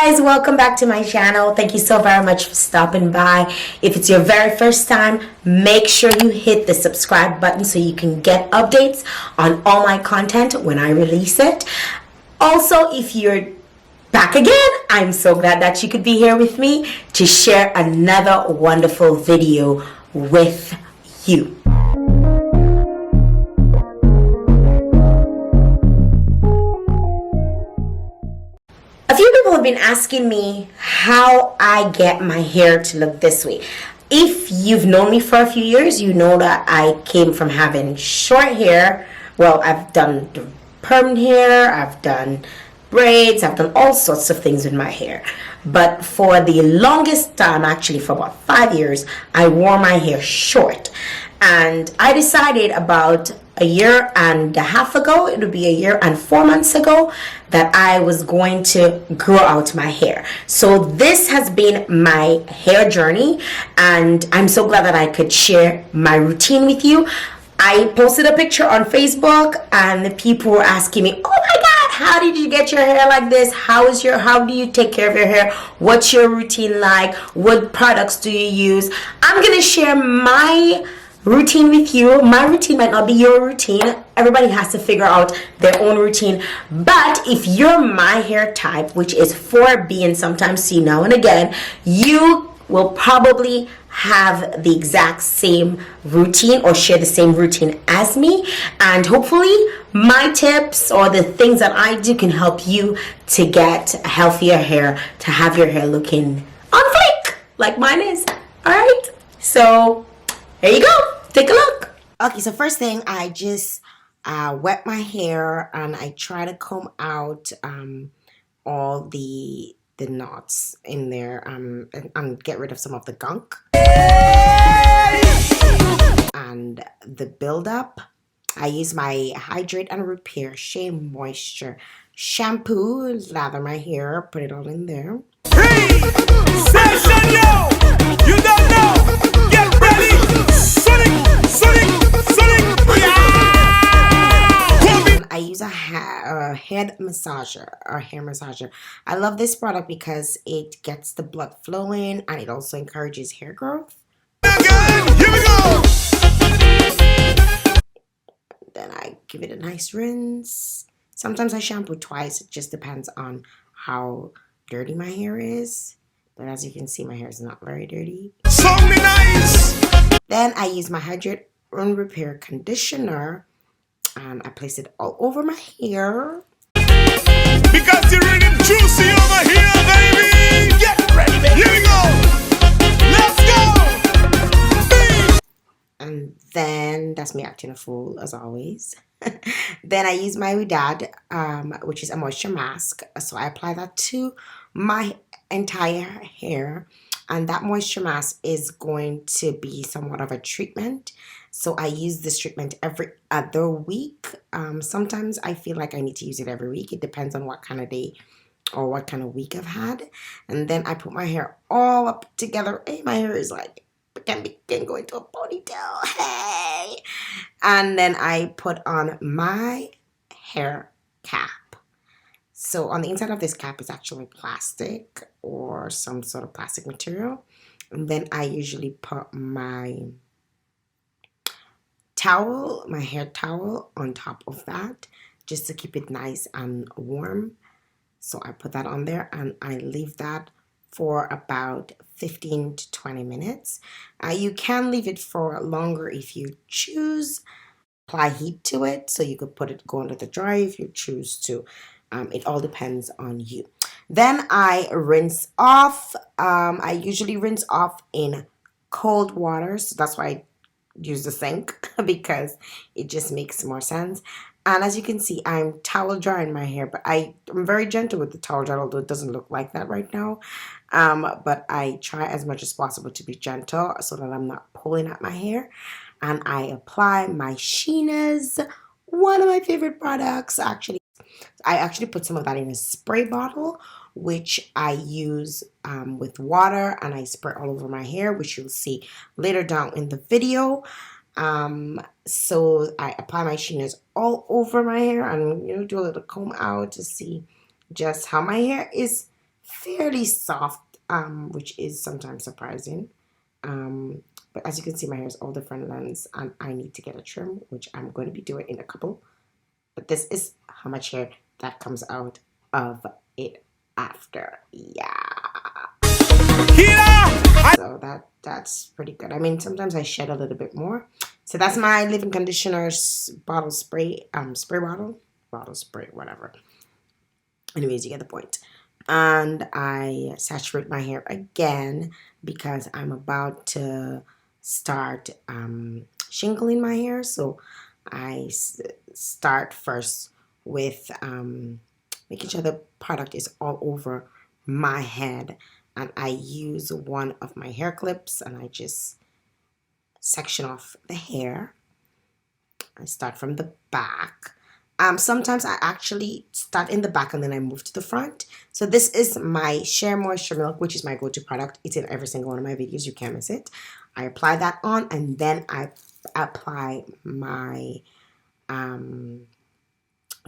guys, welcome back to my channel. Thank you so very much for stopping by. If it's your very first time, make sure you hit the subscribe button so you can get updates on all my content when I release it. Also, if you're back again, I'm so glad that you could be here with me to share another wonderful video with you. A few people have been asking me how I get my hair to look this way. If you've known me for a few years, you know that I came from having short hair. Well, I've done perm hair, I've done braids, I've done all sorts of things with my hair. But for the longest time, actually for about 5 years, I wore my hair short. And I decided about a year and a half ago, it would be a year and 4 months ago, that I was going to grow out my hair. So this has been my hair journey, and I'm so glad that I could share my routine with you. I posted a picture on Facebook and the people were asking me, oh my God, how did you get your hair like this? How do you take care of your hair? What's your routine like? What products do you use? I'm going to share my routine with you. My routine might not be your routine. Everybody has to figure out their own routine. But if you're my hair type, which is 4B and sometimes C now and again, you will probably have the exact same routine or share the same routine as me. And hopefully my tips or the things that I do can help you to get healthier hair, to have your hair looking on fleek like mine is. All right. So there you go. Take a look. Okay, so first thing, I just wet my hair and I try to comb out all the knots in there and get rid of some of the gunk and the buildup. I use my Hydrate and Repair Shea Moisture shampoo, lather my hair, put it all in there. Hey! Session, yo! You don't know! Get ready! I use a head massager or hair massager. I love this product because it gets the blood flowing and it also encourages hair growth. Again, here we go! Then I give it a nice rinse. Sometimes I shampoo twice. It just depends on how dirty my hair is. But as you can see, my hair is not very dirty. So nice! Then I use my Hydrate and Repair conditioner and I place it all over my hair. Because you're really juicy over here, baby! Get ready, baby! Here we go! Let's go! And then, that's me acting a fool, as always. Then I use my Ouidad, which is a moisture mask. So I apply that to my entire hair. And that moisture mask is going to be somewhat of a treatment. So I use this treatment every other week. Sometimes I feel like I need to use it every week. It depends on what kind of day or what kind of week I've had. And then I put my hair all up together. Hey, my hair is like, can go into a ponytail. Hey! And then I put on my hair cap. So on the inside of this cap is actually plastic or some sort of plastic material. And then I usually put my towel, my hair towel on top of that just to keep it nice and warm. So I put that on there and I leave that for about 15 to 20 minutes. You can leave it for longer if you choose. Apply heat to it, so you could go under the dryer if you choose to. It all depends on you. Then I rinse off. I usually rinse off in cold water, so that's why I use the sink because it just makes more sense. And as you can see, I'm towel drying my hair, but I'm very gentle with the towel dry, although it doesn't look like that right now. But I try as much as possible to be gentle so that I'm not pulling at my hair. And I apply my Sheena's, one of my favorite products, actually. I actually put some of that in a spray bottle, which I use with water, and I spray all over my hair, which you'll see later down in the video. So I apply my Sheena's all over my hair and do a little comb out to see just how my hair is fairly soft, which is sometimes surprising. But as you can see, my hair is all different lengths, and I need to get a trim, which I'm going to be doing in a couple. But this is how much hair that comes out of it after. Yeah. So that's pretty good. I mean, sometimes I shed a little bit more. So that's my leave-in conditioner bottle spray, bottle spray, whatever. Anyways, you get the point. And I saturate my hair again because I'm about to start shingling my hair. So I start first with making sure the product is all over my head, and I use one of my hair clips and I just section off the hair. I start from the back. Sometimes I actually start in the back and then I move to the front. So this is my Shea Moisture Milk, which is my go-to product. It's in every single one of my videos. You can't miss it. I apply that on, and then I apply my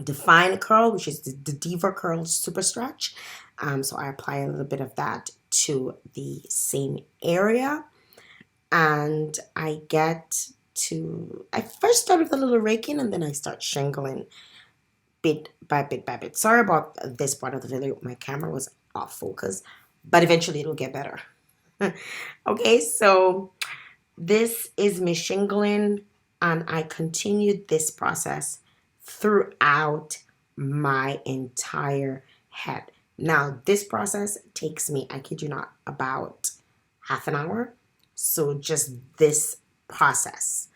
Define Curl, which is the Deva Curl Super Stretch. So I apply a little bit of that to the same area, and I first start with a little raking, and then I start shingling bit by bit by bit. Sorry about this part of the video. My camera was off focus, but eventually it'll get better. Okay, so this is me shingling, and I continued this process throughout my entire head. Now, this process takes me, I kid you not, about half an hour. So just this process.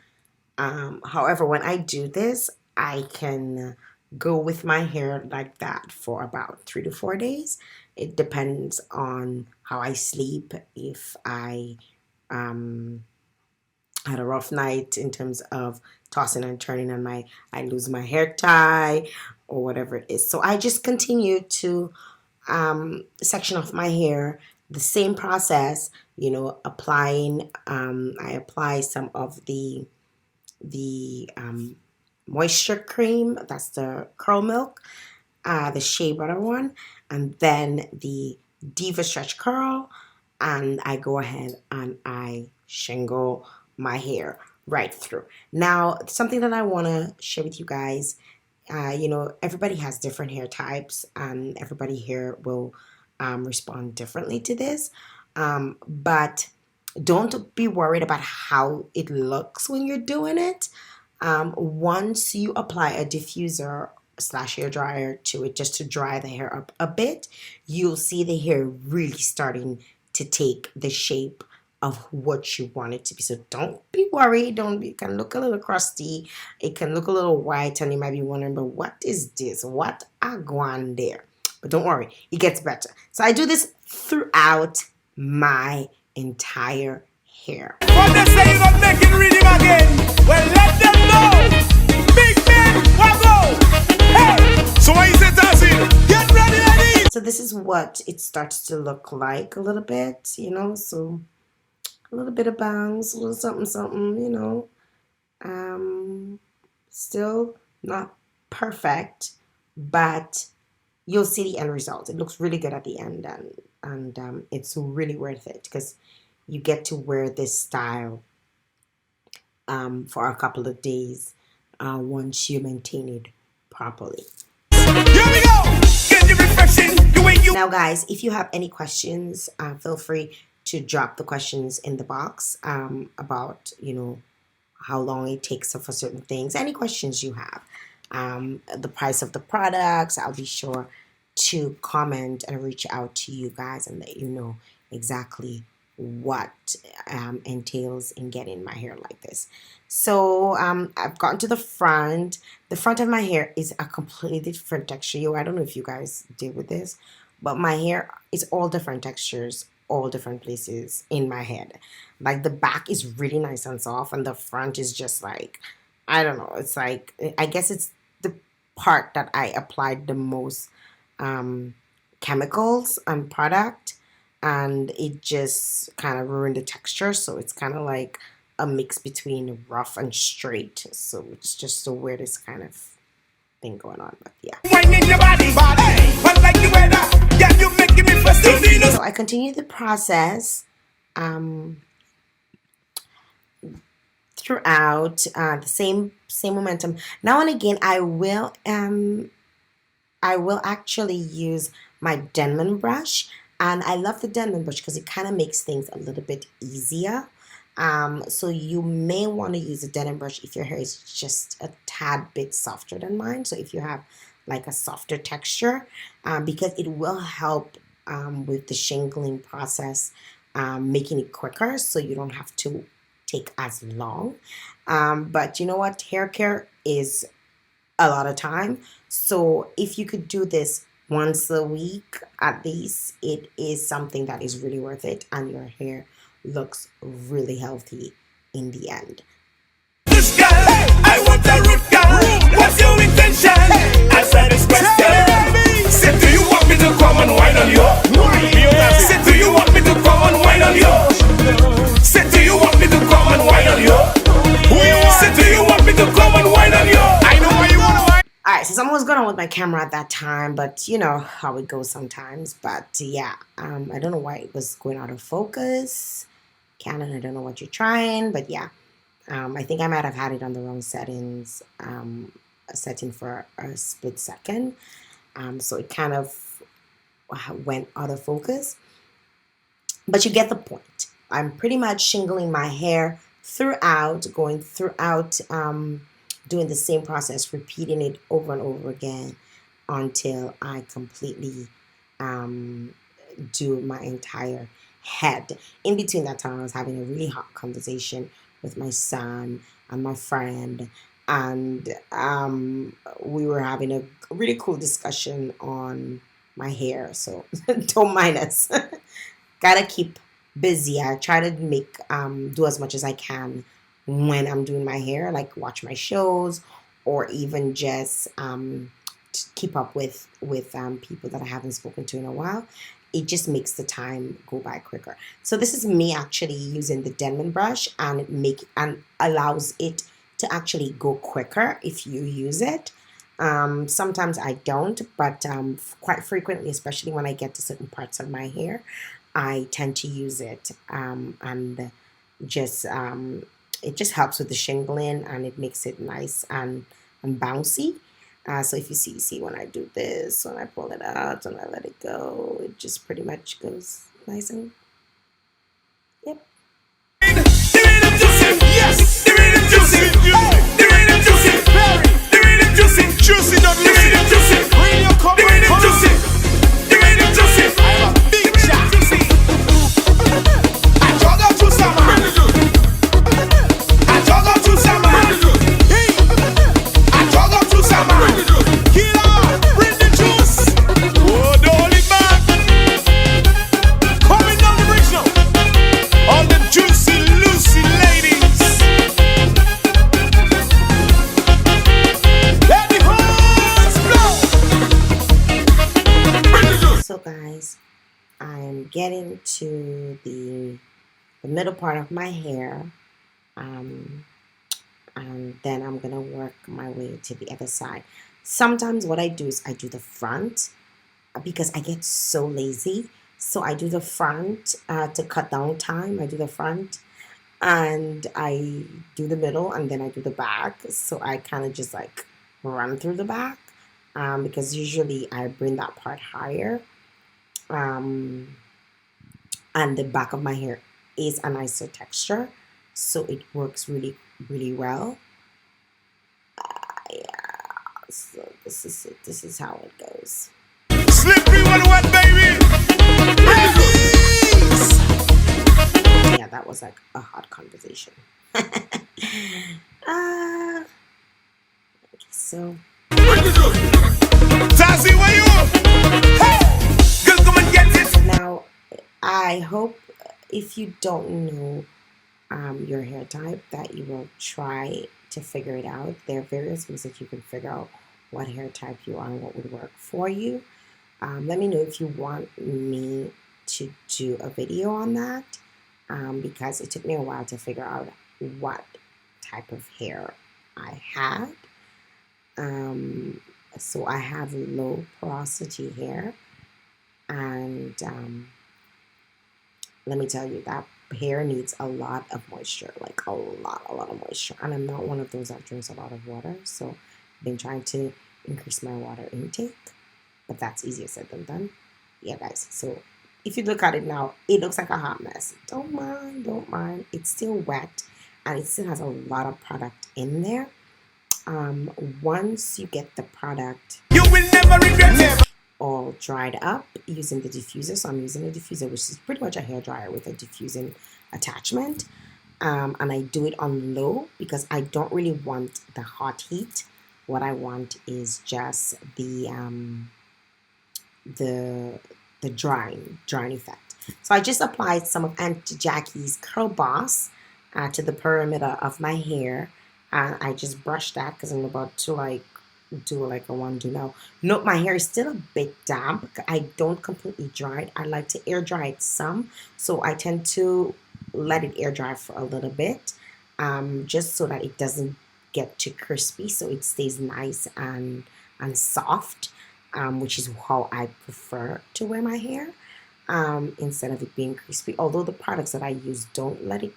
However, when I do this, I can go with my hair like that for about 3 to 4 days. It depends on how I sleep. If I had a rough night in terms of tossing and turning, and I lose my hair tie or whatever it is. So I just continue to section off my hair, the same process, you know, applying, I apply some of the moisture cream, that's the curl milk, the Shea Butter one, and then the Deva Stretch Curl, and I go ahead and I shingle my hair right through. Now, something that I want to share with you guys, you know, everybody has different hair types, and everybody here will respond differently to this, but don't be worried about how it looks when you're doing it. Once you apply a diffuser / hair dryer to it, just to dry the hair up a bit, you'll see the hair really starting to take the shape of what you want it to be. So don't be worried. It can look a little crusty, it can look a little white, and you might be wondering, but what is this? What I going there? But don't worry, it gets better. So I do this throughout my entire hair. What they say you not making rhythm again? Well, let them know. Big men, waggo. Hey, so what is it, Tassie? Get ready, ladies. So this is what it starts to look like a little bit, you know. So a little bit of bangs, a little something, something, you know. Still not perfect, but you'll see the end result. It looks really good at the end, and it's really worth it because you get to wear this style for a couple of days once you maintain it properly. Here we go. Get you refreshing the way you. Now, guys, if you have any questions, feel free to drop the questions in the box about, you know, how long it takes for certain things. Any questions you have, the price of the products, I'll be sure to comment and reach out to you guys and let you know exactly what entails in getting my hair like this. So I've gotten to the front. The front of my hair is a completely different texture. I don't know if you guys deal with this, but my hair is all different textures, all different places in my head. Like the back is really nice and soft, and the front is just like, I don't know, it's like, I guess it's the part that I applied the most chemicals and product, and it just kind of ruined the texture. So it's kind of like a mix between rough and straight. So it's just the weirdest kind of thing going on, but yeah. Winding your body, body, but like the weather, yeah, you making me first. I continue the process throughout the same momentum. Now and again, I will actually use my Denman brush, and I love the Denman brush because it kind of makes things a little bit easier. So you may want to use a Denman brush if your hair is just a tad bit softer than mine. So if you have like a softer texture, because it will help with the shingling process, making it quicker so you don't have to take as long. But you know what? Hair care is a lot of time. So if you could do this once a week at least, it is something that is really worth it, and your hair looks really healthy in the end. This girl, hey, I want a root girl. What's your intention? Hey, answer this question. Say, do you want me to come and wine on you? Say, do you want me to come and wine on you? Say, do you want me to come and wine on you? Say, do you want me to come and wine on you? I know why you want to wine. Alright, so someone was going on with my camera at that time, but you know how it goes sometimes. But yeah, I don't know why it was going out of focus. Canon, I don't know what you're trying, but yeah. I think I might have had it on the wrong settings, setting for a split second. So it kind of went out of focus. But you get the point. I'm pretty much shingling my hair throughout, going throughout, doing the same process, repeating it over and over again until I completely do my entire head. In between that time, I was having a really hot conversation with my son and my friend, and we were having a really cool discussion on my hair. So don't mind us. Gotta keep busy. I try to make do as much as I can when I'm doing my hair, like watch my shows or even just keep up with people that I haven't spoken to in a while. It just makes the time go by quicker. So this is me actually using the Denman brush, and allows it to actually go quicker if you use it. Sometimes I don't, but quite frequently, especially when I get to certain parts of my hair, I tend to use it, and just it just helps with the shingling, and it makes it nice and bouncy. So if you see when I do this, when I pull it out, when I let it go, it just pretty much goes nice and, yep. Yes, the rhythm juicy. The rhythm juicy. The rhythm juicy. Juicy, not the rhythm juicy. The rhythm juicy. The rhythm juicy. I am a big shot. I jog up to summer. I jog up to summer. I jog up to summer. Killer, bring the juice. Oh, don't it back. Coming down the bridge now. All the juicy, Lucy ladies. Let the horns blow. So guys, I'm getting to the middle part of my hair, and then I'm gonna work my way to the other side. Sometimes what I do is I do the front because I get so lazy. So I do the front to cut down time. I do the front, and I do the middle, and then I do the back. So I kind of just like run through the back, because usually I bring that part higher, and the back of my hair is a nicer texture, so it works really, really well. Yeah, so this is it. This is how it goes. Slippery when wet, baby. Release. Yeah, that was like a hot conversation. So Tazzy, where you? Hey, girl, come and get it. now, I hope if you don't know your hair type that you will try to figure it out. There are various ways that you can figure out what hair type you are and what would work for you. Let me know if you want me to do a video on that, because it took me a while to figure out what type of hair I had. So I have low porosity hair, and let me tell you, that hair needs a lot of moisture, like a lot of moisture. And I'm not one of those that drinks a lot of water, so I've been trying to increase my water intake, but that's easier said than done. Yeah, guys, so if you look at it now, it looks like a hot mess. Don't mind. It's still wet, and it still has a lot of product in there. Once you get the product, You will never regret it. all dried up using the diffuser. So I'm using a diffuser, which is pretty much a hair dryer with a diffusing attachment. And I do it on low because I don't really want the hot heat. What I want is just the drying effect. So I just applied some of Auntie Jackie's Curl Boss to the perimeter of my hair. I just brushed that because I'm about to do like a one do now. Note my hair is still a bit damp. I don't completely dry it. I like to air dry it some, so I tend to let it air dry for a little bit, just so that it doesn't get too crispy, so it stays nice and soft, which is how I prefer to wear my hair, instead of it being crispy. Although the products that I use don't let it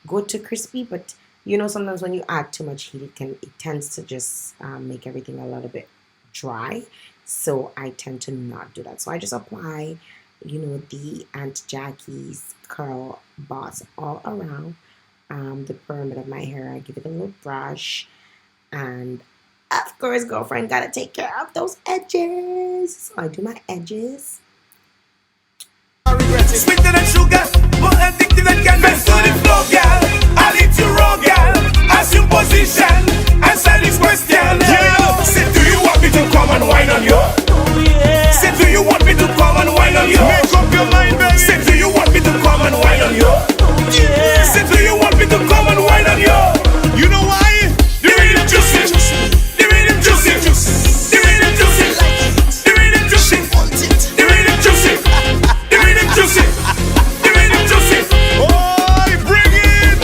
go too crispy, but you know, sometimes when you add too much heat, it tends to just make everything a little bit dry. So I tend to not do that. So I just apply, you know, the Aunt Jackie's Curl Boss all around the perimeter of my hair. I give it a little brush, and of course, girlfriend, gotta take care of those edges. So I do my edges. Sweeter than sugar, more addictive than canvas. To the floor, girl. I'll eat you raw, girl. Assume position. Answer this question. Yeah. Say, do you want me to come and wine on you? Say, do you want me to come and wine on you? Make up your mind, baby. Say, do you want me to come and wine on you? Say, do you want me to come and wine on you? You know why? The rhythm juicy. The rhythm juicy. The rhythm juicy. The rhythm juicy. The rhythm juicy. The rhythm juicy. The rhythm juicy. Oh, bring it.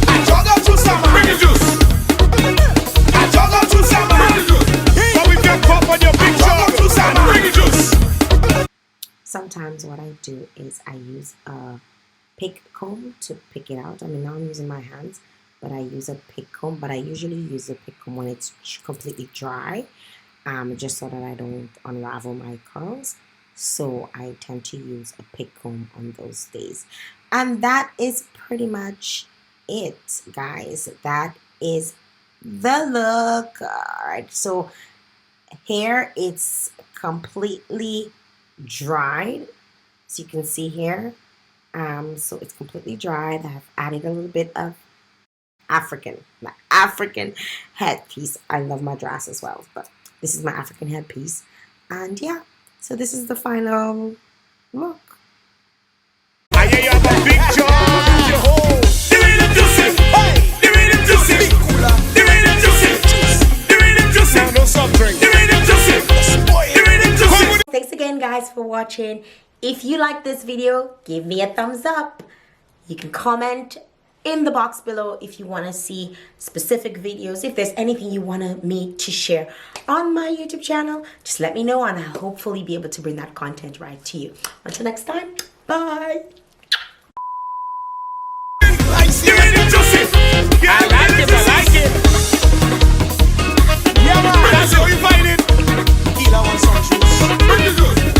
I jog out to summer. Bring the juice. I jog out to summer. Bring the juice. So we can pop on your big jog to summer. Bring the juice. Sometimes what I do is I use a pick comb to pick it out. I mean, now I'm using my hands, but I use a pick comb. But I usually use a pick comb when it's completely dry, just so that I don't unravel my curls. So I tend to use a pick comb on those days. And that is pretty much it, guys. That is the look. All right, so hair, it's completely dried, so you can see here. So it's completely dried. I have added a little bit of my African headpiece. I love my dress as well, but this is my African headpiece. And yeah, so this is the final look. I hear you have a big job. The rhythm juicy. The rhythm juicy. The rhythm juicy. The rhythm juicy. No soft drink. The rhythm juicy. The rhythm juicy. Thanks again, guys, for watching. If you like this video, give me a thumbs up. You can comment in the box below if you want to see specific videos. If there's anything you want me to share on my YouTube channel, just let me know, and I'll hopefully be able to bring that content right to you. Until next time, bye. I like it. Yeah, man. That's how you find it. Killer wants some juice. Bring the juice.